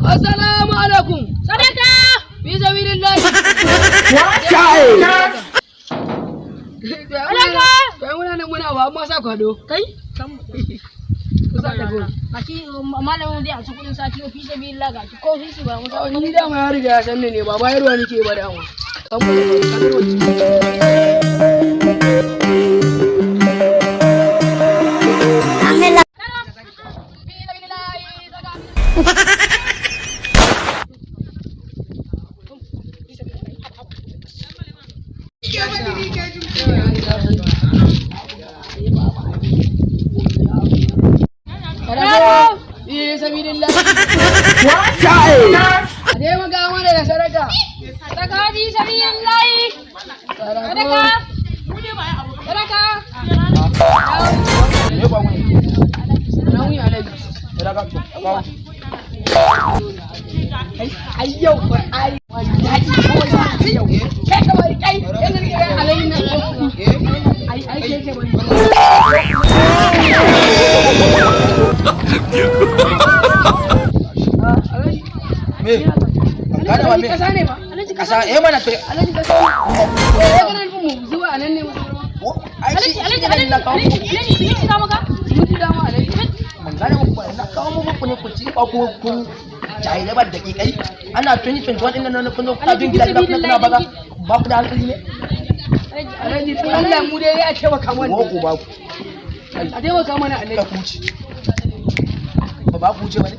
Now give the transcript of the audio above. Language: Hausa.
Assalamu alaikum. Sadaka. Fi sabilillah. Sadaka. Kai muna ba amma sa kwado. Kai? Kusa da go. Aki malamin dai a cikin kudin sati fi sabilillah ga ko shi ba mu sa ni da ma ya riga ya san ne ba bayarwa nake ba da mu. Kan Ade maga mana da sadaka. Sadaka di sabilillah. Sadaka. Sadaka. Ne ba mu. Nawi alaji. Sadaka to. Ai yau ba ai. Daji ko yau. Kai kawai kai. Yanzu ne alaji na. Ai ke bani. Kada wa me? Kasa ne ba? Kasa mana to. Alaji kasa. Eh kana nufin mu zuwa anan ne mu. Alaji shi da maka? Mun da mu alaji. Magana mu ba na kawo mu ne ku ci ba ku jahilai ba da kai. Ana 2021 din nan kun zo kuna bin gida kuna baga ba ku da hankali ne. Alaji to Allah mu dai ya taimaka mana. Ko ba ku. A taimaka mana alaji. Ka kuci. Ba ku ce ba ne?